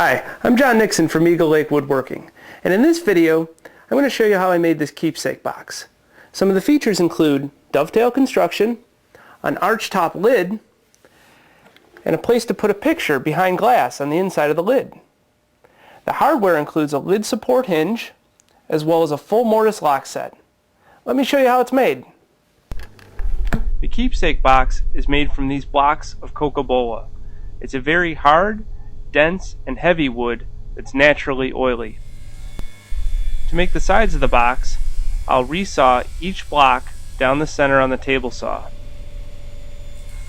Hi, I'm John Nixon from Eagle Lake Woodworking, and in this video I'm going to show you how I made this keepsake box. Some of the features include dovetail construction, an arch top lid, and a place to put a picture behind glass on the inside of the lid. The hardware includes a lid support hinge as well as a full mortise lock set. Let me show you how it's made. The keepsake box is made from these blocks of Cocobolo. It's a very hard, dense, and heavy wood that's naturally oily. To make the sides of the box, I'll resaw each block down the center on the table saw.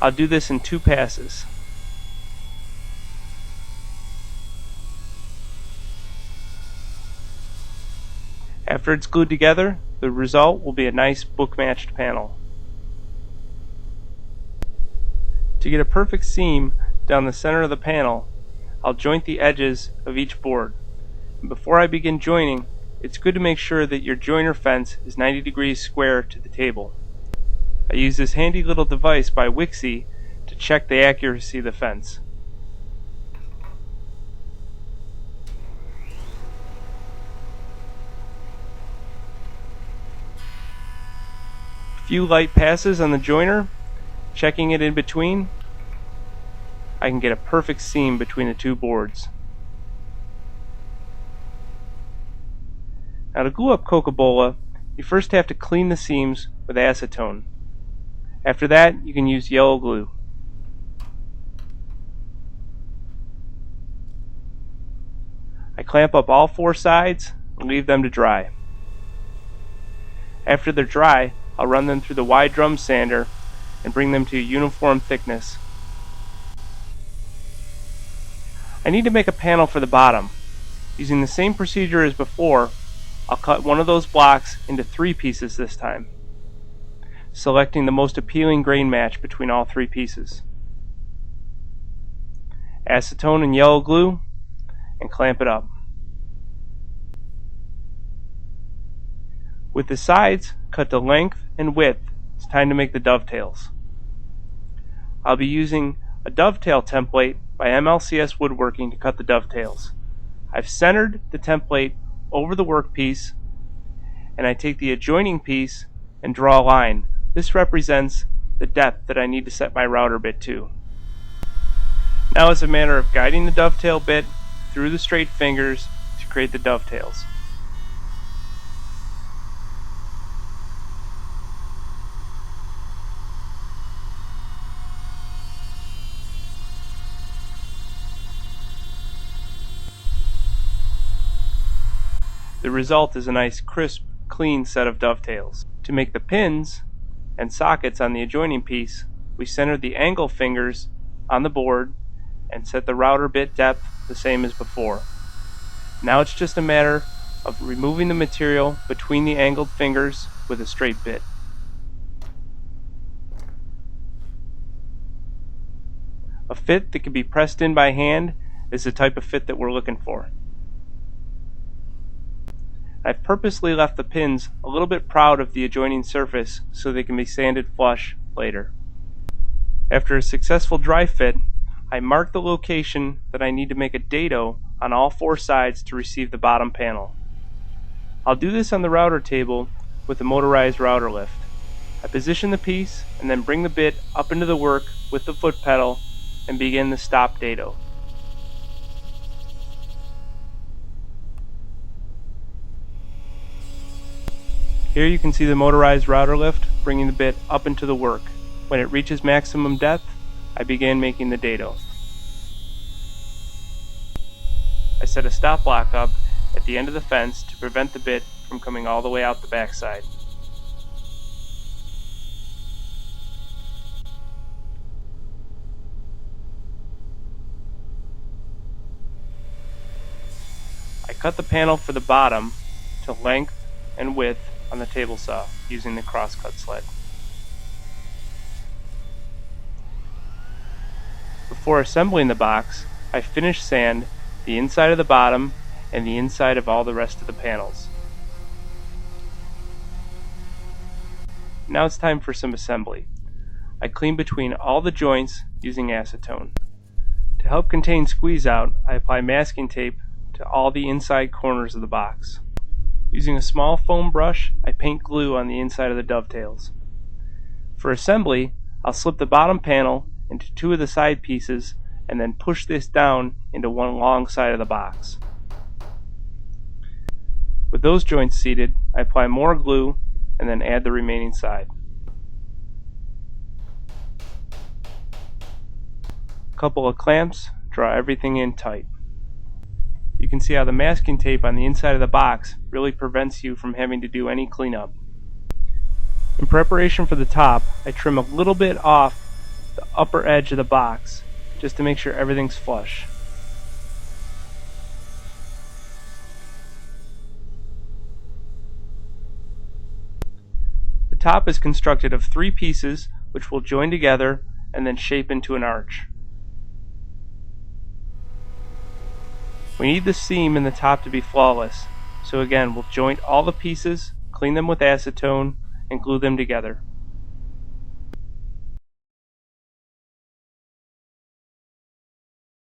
I'll do this in 2 passes. After it's glued together, the result will be a nice book-matched panel. To get a perfect seam down the center of the panel, I'll joint the edges of each board. And before I begin joining, it's good to make sure that your joiner fence is 90 degrees square to the table. I use this handy little device by Wixie to check the accuracy of the fence. A few light passes on the joiner, checking it in between, I can get a perfect seam between the 2 boards. Now to glue up Cocobolo, you first have to clean the seams with acetone. After that, you can use yellow glue. I clamp up all 4 sides and leave them to dry. After they're dry, I'll run them through the wide drum sander and bring them to a uniform thickness. I need to make a panel for the bottom. Using the same procedure as before, I'll cut one of those blocks into 3 pieces this time, selecting the most appealing grain match between all 3 pieces. Acetone and yellow glue, and clamp it up. With the sides cut to length and width, it's time to make the dovetails. I'll be using a dovetail template by MLCS Woodworking to cut the dovetails. I've centered the template over the workpiece, and I take the adjoining piece and draw a line. This represents the depth that I need to set my router bit to. Now it's a matter of guiding the dovetail bit through the straight fingers to create the dovetails. The result is a nice, crisp, clean set of dovetails. To make the pins and sockets on the adjoining piece, we center the angle fingers on the board and set the router bit depth the same as before. Now it's just a matter of removing the material between the angled fingers with a straight bit. A fit that can be pressed in by hand is the type of fit that we're looking for. I've purposely left the pins a little bit proud of the adjoining surface so they can be sanded flush later. After a successful dry fit, I mark the location that I need to make a dado on all 4 sides to receive the bottom panel. I'll do this on the router table with a motorized router lift. I position the piece and then bring the bit up into the work with the foot pedal and begin the stop dado. Here you can see the motorized router lift bringing the bit up into the work. When it reaches maximum depth, I begin making the dado. I set a stop block up at the end of the fence to prevent the bit from coming all the way out the backside. I cut the panel for the bottom to length and width on the table saw using the crosscut sled. Before assembling the box, I finish sand the inside of the bottom and the inside of all the rest of the panels. Now it's time for some assembly. I clean between all the joints using acetone. To help contain squeeze out, I apply masking tape to all the inside corners of the box. Using a small foam brush, I paint glue on the inside of the dovetails. For assembly, I'll slip the bottom panel into two of the side pieces and then push this down into one long side of the box. With those joints seated, I apply more glue and then add the remaining side. A couple of clamps draw everything in tight. You can see how the masking tape on the inside of the box really prevents you from having to do any cleanup. In preparation for the top, I trim a little bit off the upper edge of the box just to make sure everything's flush. The top is constructed of 3 pieces which will join together and then shape into an arch. We need the seam in the top to be flawless, so again we'll joint all the pieces, clean them with acetone, and glue them together.